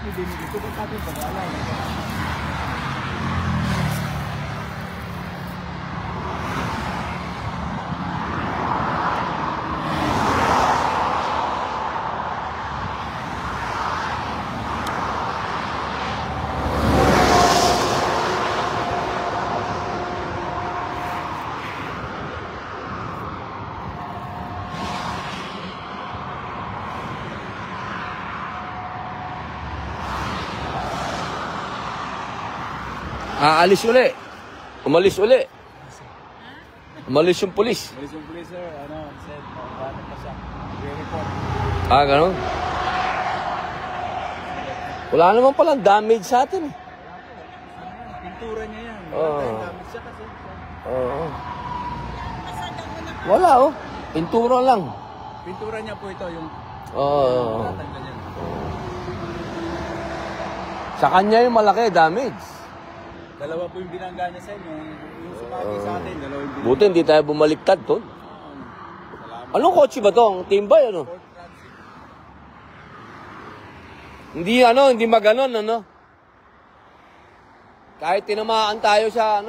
Ito pa natin pag-alam. Aalis uli. Umalis uli. Umalis yung pulis. Umalis yung pulis, sir. Said, ano pa siya. Re-report. Ganon. Wala naman palang damage sa atin. Pintura niya yan. Damage siya kasi. Wala Pintura lang. Pintura niya po ito yung... tatanggal niya. Sa kanya yung malaki damage. Dalawa po yung binangga niya sa inyo. Yung sumagi sa atin, dalawa yung binangga. Buti hindi tayo bumaliktad, tol. Anong kotse ba to? Ang Timbay, ano? Hindi maganon, ano? Kahit tinamaan tayo sa,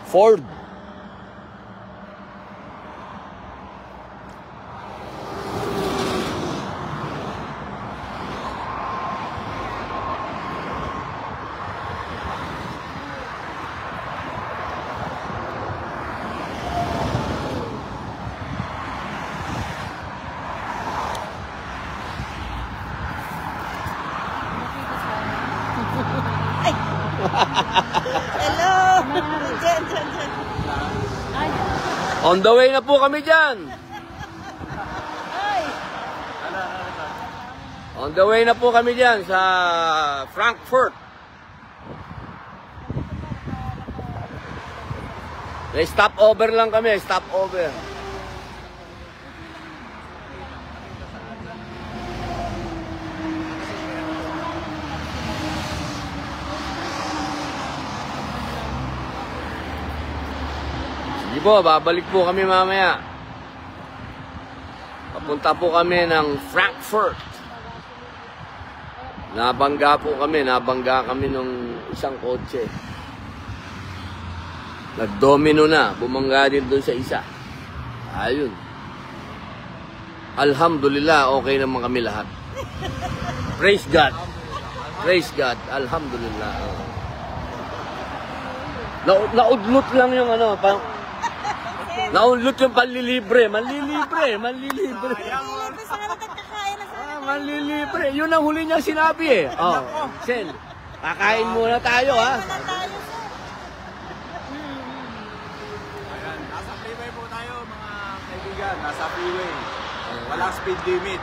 Ford. Hello! Diyan. On the way na po kami dyan. On the way na po kami dyan sa Frankfurt. May stopover lang kami, stopover. Sige po, babalik po kami mamaya. Papunta po kami ng Frankfurt. Nabangga kami nung isang kotse. Nagdomino na, bumangga din doon sa isa. Ayun. Alhamdulillah, okay naman kami lahat. Praise God. Praise God. Alhamdulillah. Naudlot lang yung naudlot yung panlilibre. Manlilibre. Manlilibre. Yun ang huli niyang sinabi Sel, kakain muna tayo Ayan, nasa freeway po tayo mga kaibigan. Nasa freeway. Walang speed limit.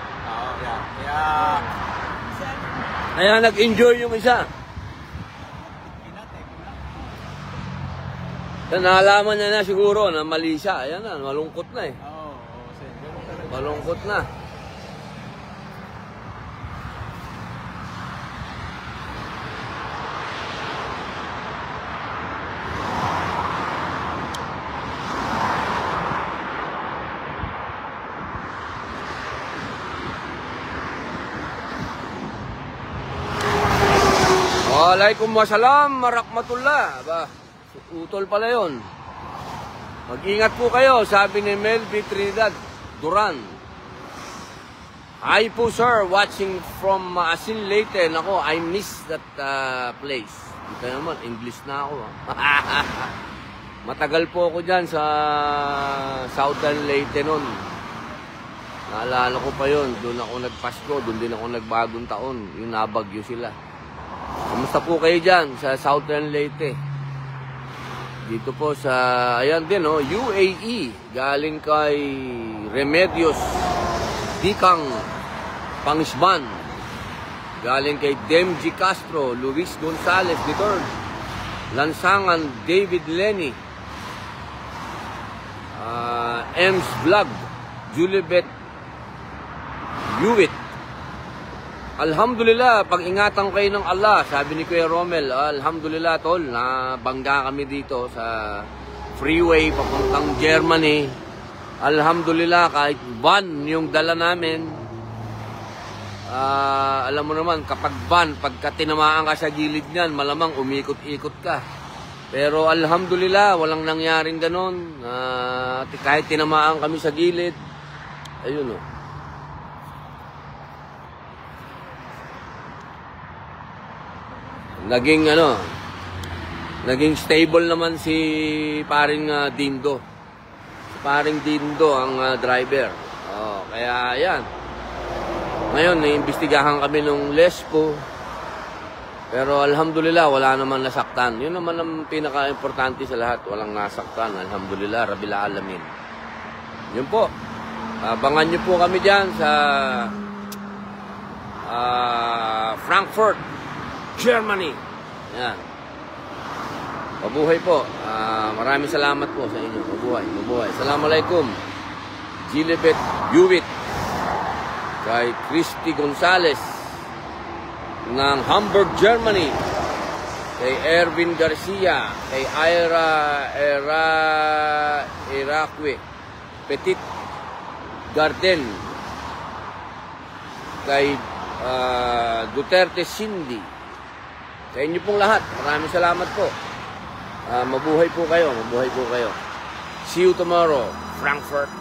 Kaya nag-enjoy yung isa. Nalaman niya na siguro na mali siya. Ayan na, malungkot na Malungkot na. Waalaikumsalam warahmatullah. Utol pala yun. Mag-ingat po kayo, sabi ni Melby Trinidad Duran. Hi po sir, watching from Asin Leyte. Nako, I miss that place. Ito naman, English na ako. Matagal po ako dyan sa Southern Leyte nun. Naalala ko pa yun, doon ako nagpasko, doon din ako nagbagong taon. Yung nabagyo sila. Kamusta po kayo dyan sa Southern Leyte? Dito po sa, ayan din UAE, galing kay Remedios Dikang Pangisban, galing kay Demji Castro, Luis Gonzalez III, Lansangan David Lenny, Ems Vlog, Julibet Hewitt. Alhamdulillah, pag-ingatan kayo ng Allah, sabi ni Kuya Romel. Alhamdulillah, tol, nabangga kami dito sa freeway papuntang Germany. Alhamdulillah, kahit van yung dala namin, alam mo naman, kapag van, pagka tinamaan ka sa gilid niyan, malamang umikot-ikot ka. Pero alhamdulillah, walang nangyaring ganon. Kahit tinamaan kami sa gilid, ayun o. Naging stable naman si paring Dindo. Si paring Dindo ang driver. Kaya yan. Ngayon, naiimbestigahan kami ng Lespo. Pero alhamdulillah, wala naman nasaktan. Yun naman ang pinaka-importante sa lahat. Walang nasaktan. Alhamdulillah, Rabbil Alamin. Yun po. Abangan nyo po kami dyan sa Frankfurt, Germany. Yan. Mabuhay po. Maraming salamat po sa inyo. Mabuhay. Assalamualaikum. Gilibet Buwit. Kay Christy Gonzales ng Hamburg, Germany. Kay Erwin Garcia. Kay Irakwe. Petit Garden. Kay Duterte Cindy. Sa inyo pong lahat, maraming salamat po. Mabuhay po kayo. See you tomorrow, Frankfurt.